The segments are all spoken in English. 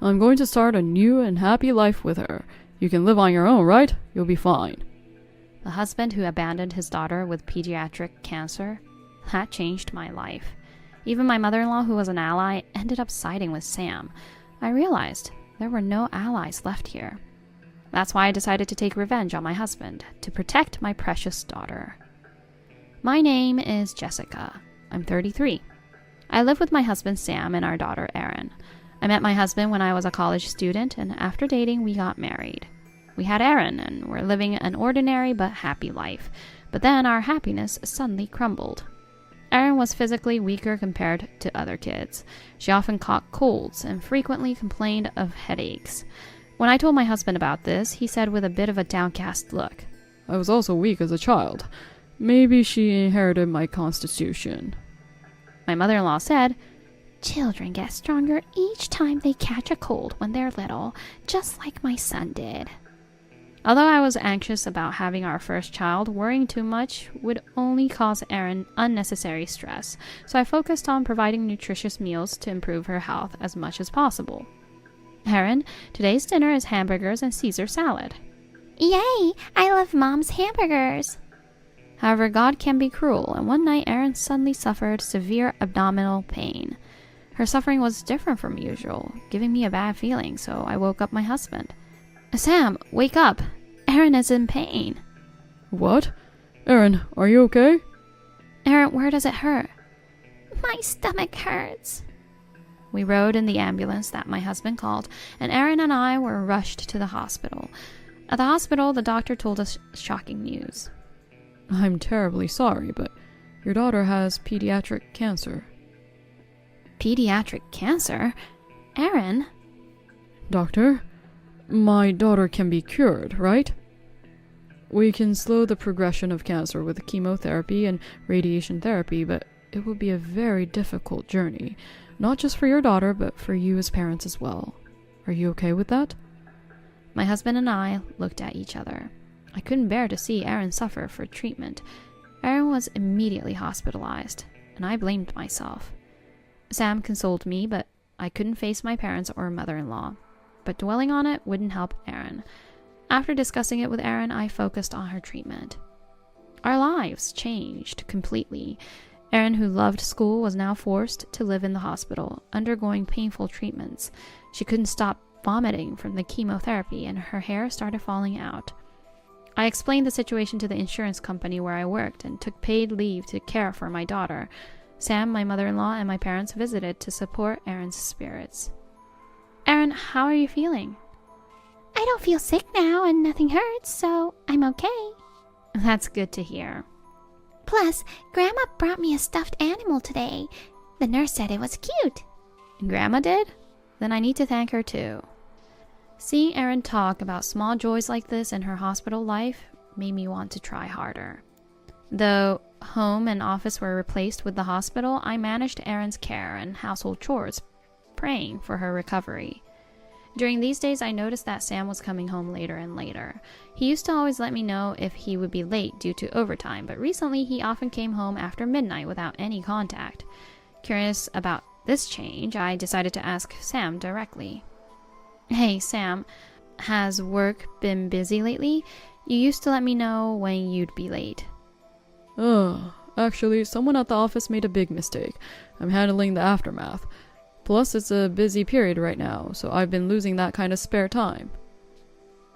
I'm going to start a new and happy life with her. You can live on your own, right? You'll be fine. The husband who abandoned his daughter with pediatric cancer, that changed my life. Even my mother-in-law, who was an ally, ended up siding with Sam. I realized there were no allies left here. That's why I decided to take revenge on my husband, to protect my precious daughter. My name is Jessica. I'm 33. I live with my husband Sam and our daughter Erin. I met my husband when I was a college student, and after dating, we got married. We had Erin, and we're living an ordinary but happy life. But then our happiness suddenly crumbled. Erin was physically weaker compared to other kids. She often caught colds and frequently complained of headaches. When I told my husband about this, he said with a bit of a downcast look, I was also weak as a child. Maybe she inherited my constitution. My mother-in-law said, children get stronger each time they catch a cold when they're little, just like my son did. Although I was anxious about having our first child, worrying too much would only cause Erin unnecessary stress, so I focused on providing nutritious meals to improve her health as much as possible. Erin, today's dinner is hamburgers and Caesar salad. Yay! I love Mom's hamburgers. However, God can be cruel, and one night Erin suddenly suffered severe abdominal pain. Her suffering was different from usual, giving me a bad feeling, so I woke up my husband. Sam, wake up! Erin is in pain. What? Erin, are you okay? Erin, where does it hurt? My stomach hurts. We rode in the ambulance that my husband called, and Erin and I were rushed to the hospital. At the hospital, the doctor told us shocking news. I'm terribly sorry, but your daughter has pediatric cancer. Pediatric cancer? Erin? Doctor? My daughter can be cured, right? We can slow the progression of cancer with chemotherapy and radiation therapy, but it will be a very difficult journey, not just for your daughter, but for you as parents as well. Are you okay with that? My husband and I looked at each other. I couldn't bear to see Erin suffer for treatment. Erin was immediately hospitalized, and I blamed myself. Sam consoled me, but I couldn't face my parents or mother-in-law. But dwelling on it wouldn't help Erin. After discussing it with Erin, I focused on her treatment. Our lives changed completely. Erin, who loved school, was now forced to live in the hospital, undergoing painful treatments. She couldn't stop vomiting from the chemotherapy, and her hair started falling out. I explained the situation to the insurance company where I worked and took paid leave to care for my daughter. Sam, my mother-in-law, and my parents visited to support Erin's spirits. Erin, how are you feeling? I don't feel sick now and nothing hurts, so I'm okay. That's good to hear. Plus, Grandma brought me a stuffed animal today. The nurse said it was cute. Grandma did? Then I need to thank her too. Seeing Erin talk about small joys like this in her hospital life made me want to try harder. Though home and office were replaced with the hospital, I managed Erin's care and household chores, praying for her recovery. During these days, I noticed that Sam was coming home later and later. He used to always let me know if he would be late due to overtime, but recently he often came home after midnight without any contact. Curious about this change, I decided to ask Sam directly. Hey, Sam, has work been busy lately? You used to let me know when you'd be late. Actually, someone at the office made a big mistake. I'm handling the aftermath. Plus, it's a busy period right now, so I've been losing that kind of spare time.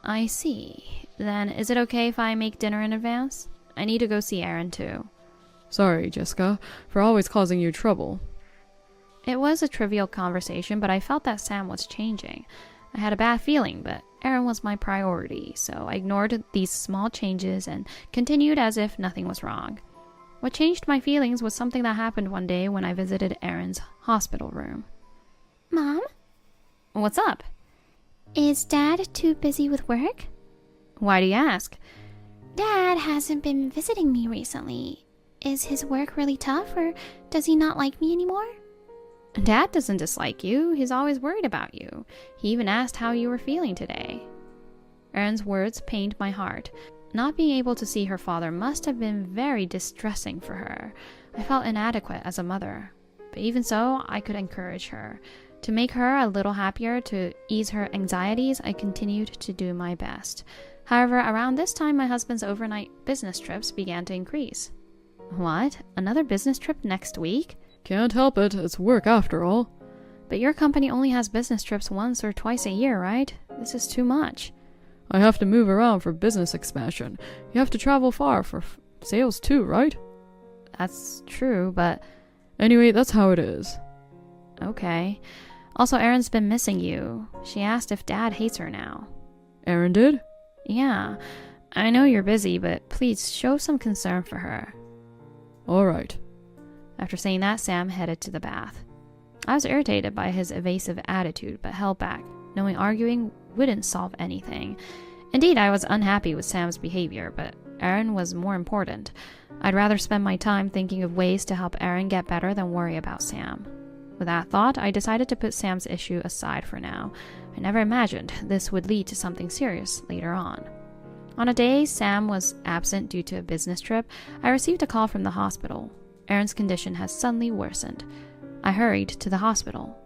I see. Then is it okay if I make dinner in advance? I need to go see Erin too. Sorry, Jessica, for always causing you trouble. It was a trivial conversation, but I felt that Sam was changing. I had a bad feeling, but Erin was my priority, so I ignored these small changes and continued as if nothing was wrong. What changed my feelings was something that happened one day when I visited Erin's hospital room. Mom? What's up? Is Dad too busy with work? Why do you ask? Dad hasn't been visiting me recently. Is his work really tough, or does he not like me anymore? Dad doesn't dislike you. He's always worried about you. He even asked how you were feeling today. Erin's words pained my heart. Not being able to see her father must have been very distressing for her. I felt inadequate as a mother. But even so, I could encourage her. To make her a little happier, to ease her anxieties, I continued to do my best. However, around this time, my husband's overnight business trips began to increase. What? Another business trip next week? Can't help it, it's work after all. But your company only has business trips once or twice a year, right? This is too much. I have to move around for business expansion. You have to travel far for sales too, right? That's true, but... Anyway, that's how it is. Okay. Also, Erin's been missing you. She asked if Dad hates her now. Erin did? Yeah. I know you're busy, but please show some concern for her. All right. After saying that, Sam headed to the bath. I was irritated by his evasive attitude, but held back, knowing arguing wouldn't solve anything. Indeed, I was unhappy with Sam's behavior, but Erin was more important. I'd rather spend my time thinking of ways to help Erin get better than worry about Sam. With that thought, I decided to put Sam's issue aside for now. I never imagined this would lead to something serious later on. On a day Sam was absent due to a business trip, I received a call from the hospital. Erin's condition has suddenly worsened. I hurried to the hospital.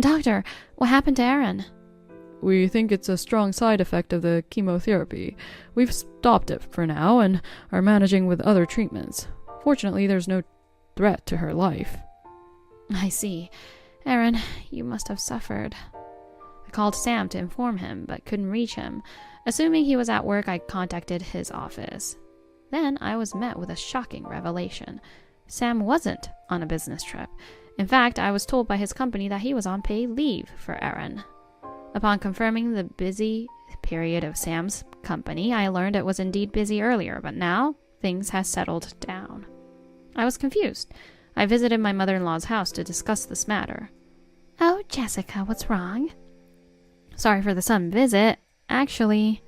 Doctor, what happened to Erin? We think it's a strong side effect of the chemotherapy. We've stopped it for now and are managing with other treatments. Fortunately, there's no threat to her life. I see. Erin, you must have suffered. I called Sam to inform him, but couldn't reach him. Assuming he was at work, I contacted his office. Then I was met with a shocking revelation. Sam wasn't on a business trip. In fact, I was told by his company that he was on paid leave for Erin. Upon confirming the busy period of Sam's company, I learned it was indeed busy earlier, but now things had settled down. I was confused. I visited my mother-in-law's house to discuss this matter. Oh, Jessica, what's wrong? Sorry for the sudden visit. Actually,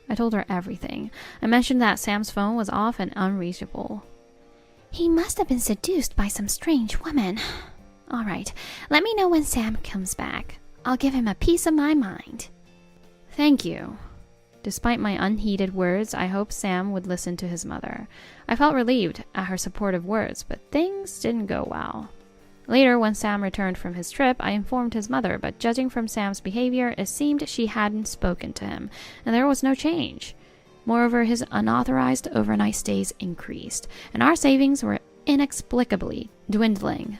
I told her everything. I mentioned that Sam's phone was off and unreachable. He must have been seduced by some strange woman. All right, let me know when Sam comes back. I'll give him a piece of my mind. Thank you. Despite my unheeded words, I hoped Sam would listen to his mother. I felt relieved at her supportive words, but things didn't go well. Later, when Sam returned from his trip, I informed his mother, but judging from Sam's behavior, it seemed she hadn't spoken to him, and there was no change. Moreover, his unauthorized overnight stays increased, and our savings were inexplicably dwindling.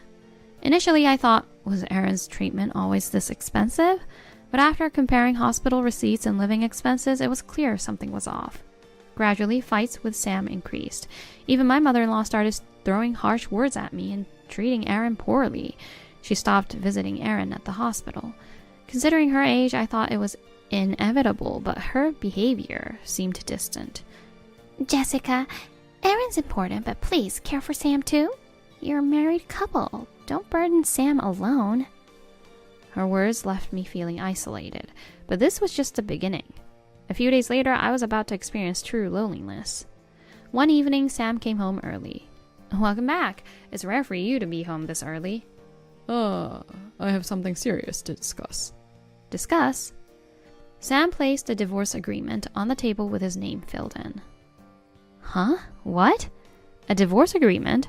Initially, I thought, was Erin's treatment always this expensive? But after comparing hospital receipts and living expenses, it was clear something was off. Gradually, fights with Sam increased. Even my mother-in-law started throwing harsh words at me and treating Erin poorly. She stopped visiting Erin at the hospital. Considering her age, I thought it was inevitable, but her behavior seemed distant. Jessica, Erin's important, but please care for Sam too. You're a married couple. Don't burden Sam alone. Her words left me feeling isolated, but this was just the beginning. A few days later, I was about to experience true loneliness. One evening, Sam came home early. Welcome back. It's rare for you to be home this early. I have something serious to discuss. Discuss? Sam placed a divorce agreement on the table with his name filled in. Huh? What? A divorce agreement?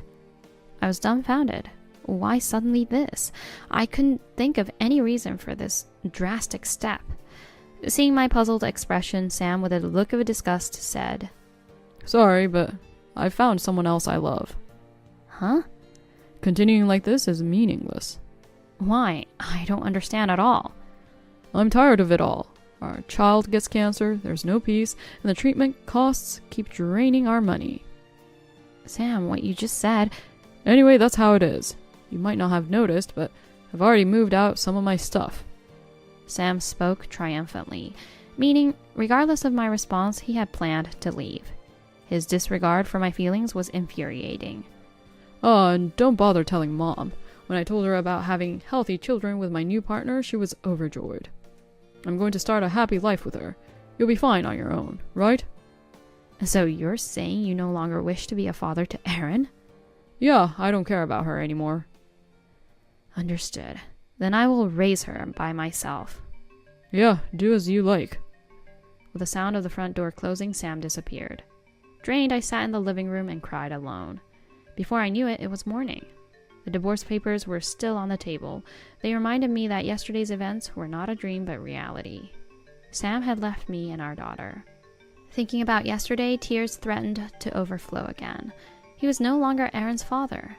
I was dumbfounded. Why suddenly this? I couldn't think of any reason for this drastic step. Seeing my puzzled expression, Sam, with a look of disgust, said, Sorry, but I found someone else I love. Huh? Continuing like this is meaningless. Why? I don't understand at all. I'm tired of it all. Our child gets cancer, there's no peace, and the treatment costs keep draining our money. Sam, what you just said... Anyway, that's how it is. You might not have noticed, but I've already moved out some of my stuff. Sam spoke triumphantly, meaning, regardless of my response, he had planned to leave. His disregard for my feelings was infuriating. Oh, and don't bother telling Mom. When I told her about having healthy children with my new partner, she was overjoyed. I'm going to start a happy life with her. You'll be fine on your own, right? So you're saying you no longer wish to be a father to Erin? Yeah, I don't care about her anymore. Understood. Then I will raise her by myself. Yeah, do as you like. With the sound of the front door closing, Sam disappeared. Drained, I sat in the living room and cried alone. Before I knew it, it was morning. The divorce papers were still on the table. They reminded me that yesterday's events were not a dream but reality. Sam had left me and our daughter. Thinking about yesterday, tears threatened to overflow again. He was no longer Aaron's father.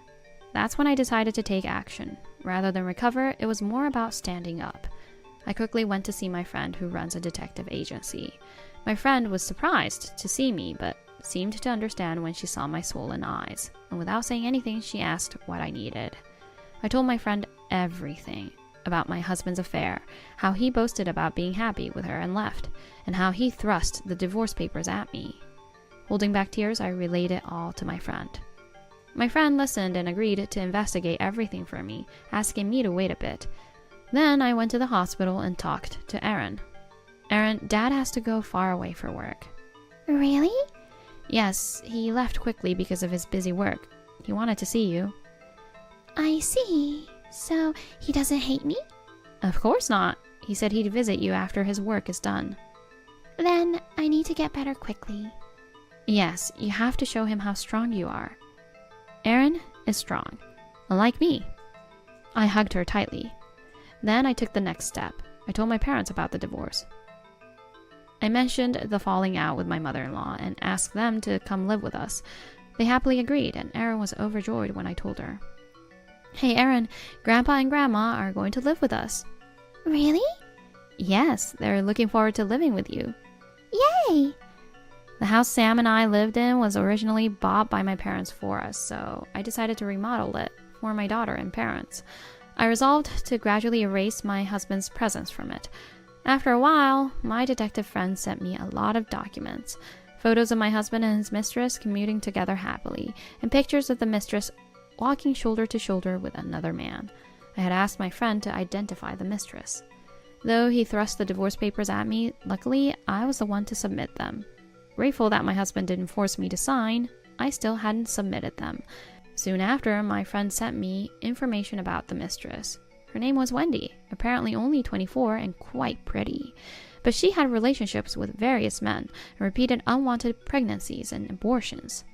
That's when I decided to take action. Rather than recover, it was more about standing up. I quickly went to see my friend who runs a detective agency. My friend was surprised to see me, but seemed to understand when she saw my swollen eyes, and without saying anything, she asked what I needed. I told my friend everything about my husband's affair, how he boasted about being happy with her and left, and how he thrust the divorce papers at me. Holding back tears, I relayed it all to my friend. My friend listened and agreed to investigate everything for me, asking me to wait a bit. Then I went to the hospital and talked to Aaron. Aaron, Dad has to go far away for work. Really? Yes, he left quickly because of his busy work. He wanted to see you. I see. So he doesn't hate me? Of course not. He said he'd visit you after his work is done. Then I need to get better quickly. Yes, you have to show him how strong you are. Aaron is strong, unlike me. I hugged her tightly. Then I took the next step. I told my parents about the divorce. I mentioned the falling out with my mother-in-law and asked them to come live with us. They happily agreed, and Aaron was overjoyed when I told her. Hey Aaron, Grandpa and Grandma are going to live with us. Really? Yes, they're looking forward to living with you. Yay! The house Sam and I lived in was originally bought by my parents for us, so I decided to remodel it for my daughter and parents. I resolved to gradually erase my husband's presence from it. After a while, my detective friend sent me a lot of documents, photos of my husband and his mistress commuting together happily, and pictures of the mistress walking shoulder to shoulder with another man. I had asked my friend to identify the mistress. Though he thrust the divorce papers at me, luckily I was the one to submit them. Grateful that my husband didn't force me to sign, I still hadn't submitted them. Soon after, my friend sent me information about the mistress. Her name was Wendy, apparently only 24 and quite pretty. But she had relationships with various men and repeated unwanted pregnancies and abortions.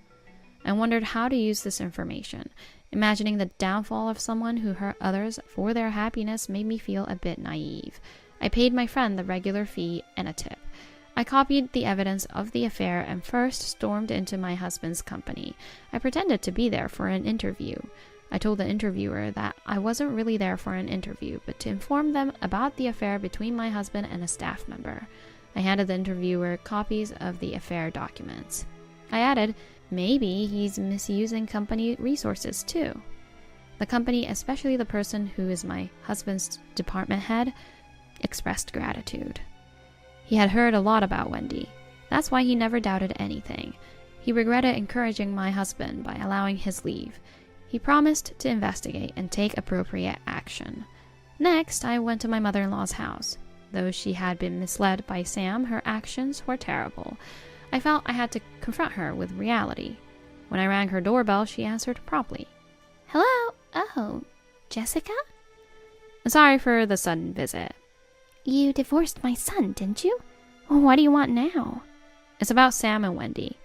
I wondered how to use this information. Imagining the downfall of someone who hurt others for their happiness made me feel a bit naive. I paid my friend the regular fee and a tip. I copied the evidence of the affair and first stormed into my husband's company. I pretended to be there for an interview. I told the interviewer that I wasn't really there for an interview, but to inform them about the affair between my husband and a staff member. I handed the interviewer copies of the affair documents. I added, maybe he's misusing company resources too. The company, especially the person who is my husband's department head, expressed gratitude. He had heard a lot about Wendy. That's why he never doubted anything. He regretted encouraging my husband by allowing his leave. He promised to investigate and take appropriate action. Next, I went to my mother-in-law's house. Though she had been misled by Sam, her actions were terrible. I felt I had to confront her with reality. When I rang her doorbell, she answered promptly. Hello? Oh, Jessica? Sorry for the sudden visit. You divorced my son, didn't you? Well, what do you want now? It's about Sam and Wendy.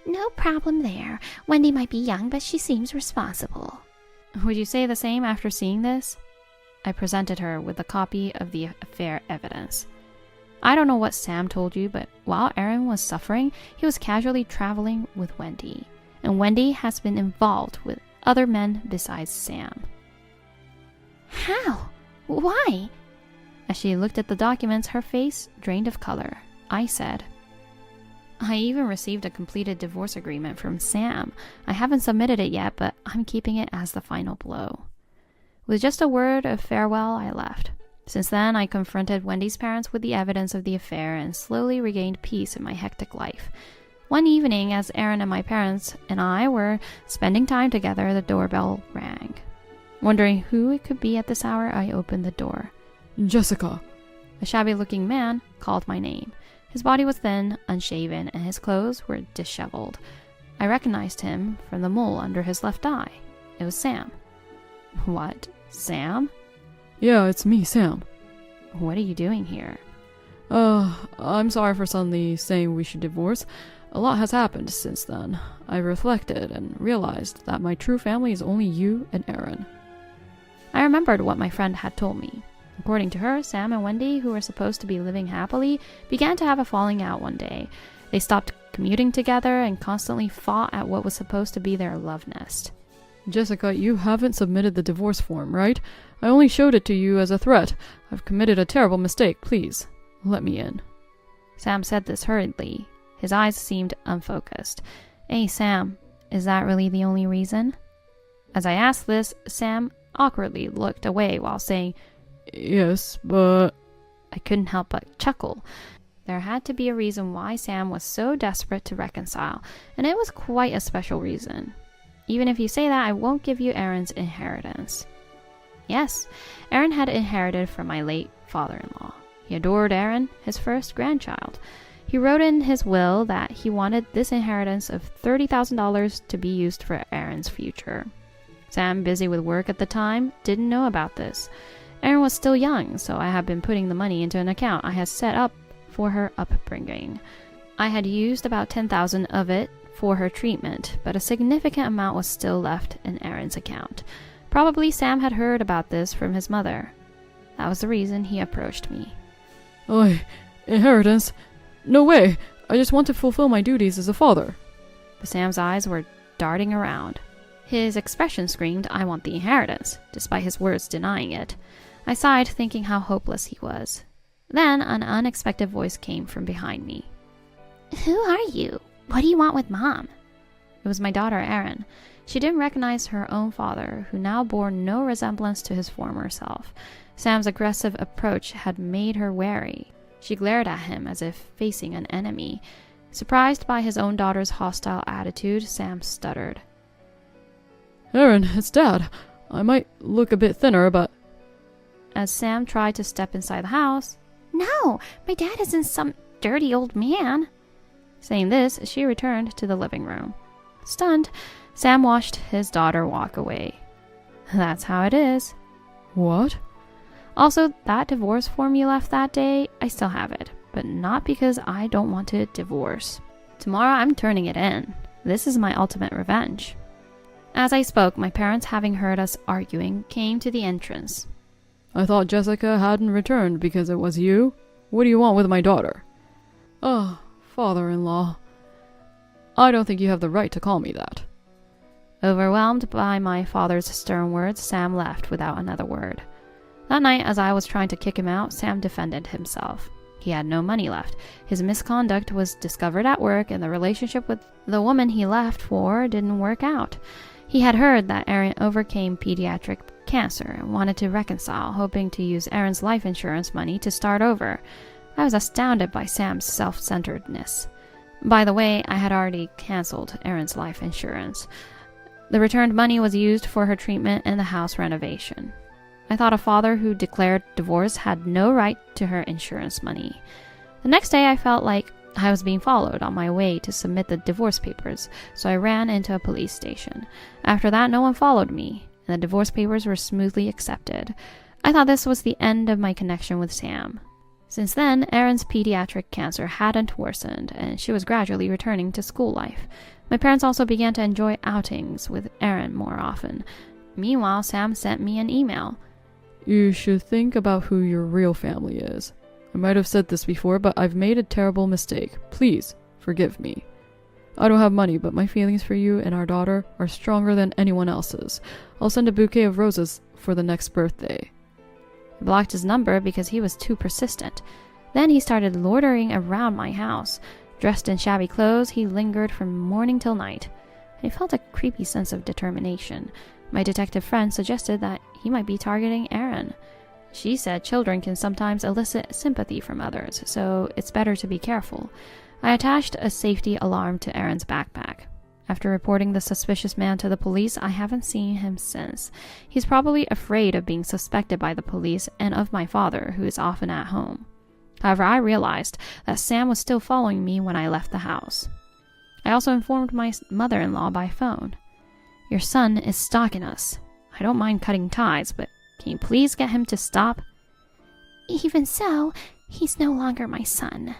No problem there. Wendy might be young, but she seems responsible. Would you say the same after seeing this? I presented her with a copy of the affair evidence. I don't know what Sam told you, but while Aaron was suffering, he was casually traveling with Wendy. And Wendy has been involved with other men besides Sam. How? Why? As she looked at the documents, her face drained of color. I said, I even received a completed divorce agreement from Sam. I haven't submitted it yet, but I'm keeping it as the final blow. With just a word of farewell, I left. Since then, I confronted Wendy's parents with the evidence of the affair and slowly regained peace in my hectic life. One evening, as Aaron and my parents and I were spending time together, the doorbell rang. Wondering who it could be at this hour, I opened the door. Jessica. A shabby-looking man called my name. His body was thin, unshaven, and his clothes were disheveled. I recognized him from the mole under his left eye. It was Sam. What? Sam? Yeah, it's me, Sam. What are you doing here? I'm sorry for suddenly saying we should divorce. A lot has happened since then. I reflected and realized that my true family is only you and Aaron. I remembered what my friend had told me. According to her, Sam and Wendy, who were supposed to be living happily, began to have a falling out one day. They stopped commuting together and constantly fought at what was supposed to be their love nest. Jessica, you haven't submitted the divorce form, right? I only showed it to you as a threat. I've committed a terrible mistake. Please, let me in. Sam said this hurriedly. His eyes seemed unfocused. Hey, Sam, is that really the only reason? As I asked this, Sam awkwardly looked away while saying, Yes, but... I couldn't help but chuckle. There had to be a reason why Sam was so desperate to reconcile, and it was quite a special reason. Even if you say that, I won't give you Aaron's inheritance. Yes, Aaron had inherited from my late father-in-law. He adored Aaron, his first grandchild. He wrote in his will that he wanted this inheritance of $30,000 to be used for Aaron's future. Sam, busy with work at the time, didn't know about this. Aaron was still young, so I had been putting the money into an account I had set up for her upbringing. I had used about $10,000 of it for her treatment, but a significant amount was still left in Aaron's account. Probably Sam had heard about this from his mother. That was the reason he approached me. Oi, inheritance? No way! I just want to fulfill my duties as a father. But Sam's eyes were darting around. His expression screamed, I want the inheritance, despite his words denying it. I sighed, thinking how hopeless he was. Then an unexpected voice came from behind me. Who are you? What do you want with Mom? It was my daughter, Erin. She didn't recognize her own father, who now bore no resemblance to his former self. Sam's aggressive approach had made her wary. She glared at him as if facing an enemy. Surprised by his own daughter's hostile attitude, Sam stuttered. Aaron, it's Dad. I might look a bit thinner, but... As Sam tried to step inside the house, No, my dad isn't some dirty old man. Saying this, she returned to the living room. Stunned, Sam watched his daughter walk away. That's how it is. What? Also, that divorce form you left that day, I still have it, but not because I don't want to divorce. Tomorrow I'm turning it in. This is my ultimate revenge. As I spoke, my parents, having heard us arguing, came to the entrance. I thought Jessica hadn't returned because it was you? What do you want with my daughter? Oh, father-in-law. I don't think you have the right to call me that. Overwhelmed by my father's stern words, Sam left without another word. That night, as I was trying to kick him out, Sam defended himself. He had no money left. His misconduct was discovered at work, and the relationship with the woman he left for didn't work out. He had heard that Aaron overcame pediatric cancer and wanted to reconcile, hoping to use Aaron's life insurance money to start over. I was astounded by Sam's self-centeredness. By the way, I had already canceled Aaron's life insurance. The returned money was used for her treatment and the house renovation. I thought a father who declared divorce had no right to her insurance money. The next day I felt like I was being followed on my way to submit the divorce papers, so I ran into a police station. After that, no one followed me, and the divorce papers were smoothly accepted. I thought this was the end of my connection with Sam. Since then, Erin's pediatric cancer hadn't worsened, and she was gradually returning to school life. My parents also began to enjoy outings with Erin more often. Meanwhile, Sam sent me an email. You should think about who your real family is. I might have said this before, but I've made a terrible mistake. Please, forgive me. I don't have money, but my feelings for you and our daughter are stronger than anyone else's. I'll send a bouquet of roses for the next birthday. I blocked his number because he was too persistent. Then he started loitering around my house. Dressed in shabby clothes, he lingered from morning till night. I felt a creepy sense of determination. My detective friend suggested that he might be targeting Erin. She said children can sometimes elicit sympathy from others, so it's better to be careful. I attached a safety alarm to Erin's backpack. After reporting the suspicious man to the police, I haven't seen him since. He's probably afraid of being suspected by the police and of my father, who is often at home. However, I realized that Sam was still following me when I left the house. I also informed my mother-in-law by phone. Your son is stalking us. I don't mind cutting ties, but can you please get him to stop? Even so, he's no longer my son.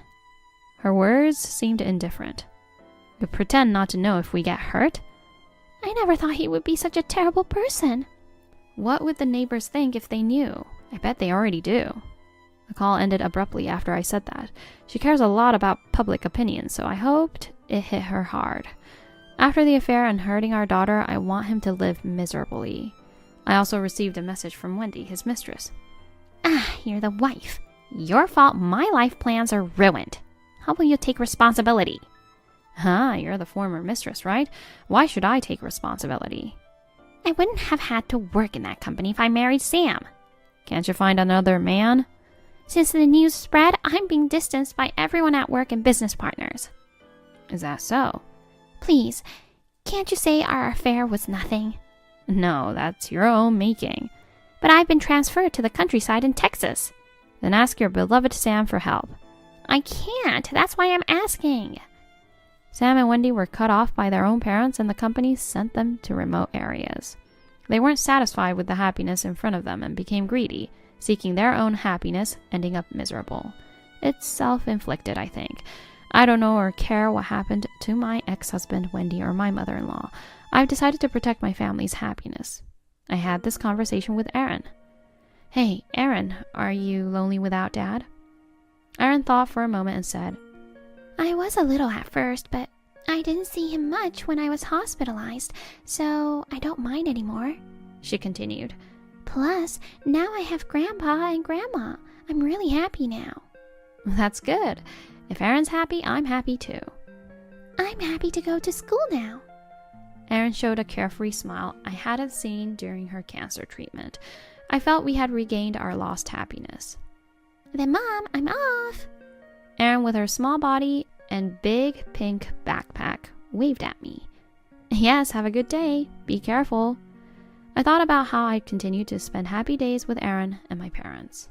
Her words seemed indifferent. but pretend not to know if we get hurt? I never thought he would be such a terrible person. What would the neighbors think if they knew? I bet they already do. The call ended abruptly after I said that. She cares a lot about public opinion, so I hoped it hit her hard. After the affair and hurting our daughter, I want him to live miserably. I also received a message from Wendy, his mistress. You're the wife. Your fault my life plans are ruined. How will you take responsibility? You're the former mistress, right? Why should I take responsibility? I wouldn't have had to work in that company if I married Sam. Can't you find another man? Since the news spread, I'm being distanced by everyone at work and business partners. Is that so? Please, can't you say our affair was nothing? No, that's your own making. But I've been transferred to the countryside in Texas. Then ask your beloved Sam for help. I can't. That's why I'm asking. Sam and Wendy were cut off by their own parents, and the company sent them to remote areas. They weren't satisfied with the happiness in front of them and became greedy, seeking their own happiness, ending up miserable. It's self-inflicted, I think. I don't know or care what happened to my ex-husband, Wendy, or my mother-in-law. I've decided to protect my family's happiness. I had this conversation with Aaron. Hey, Aaron, are you lonely without Dad? Aaron thought for a moment and said, I was a little at first, but I didn't see him much when I was hospitalized, so I don't mind anymore. She continued. Plus, now I have Grandpa and Grandma. I'm really happy now. That's good. If Aaron's happy, I'm happy too. I'm happy to go to school now. Aaron showed a carefree smile I hadn't seen during her cancer treatment. I felt we had regained our lost happiness. Then, Mom, I'm off. Aaron, with her small body and big pink backpack, waved at me. Yes, have a good day. Be careful. I thought about how I'd continue to spend happy days with Aaron and my parents.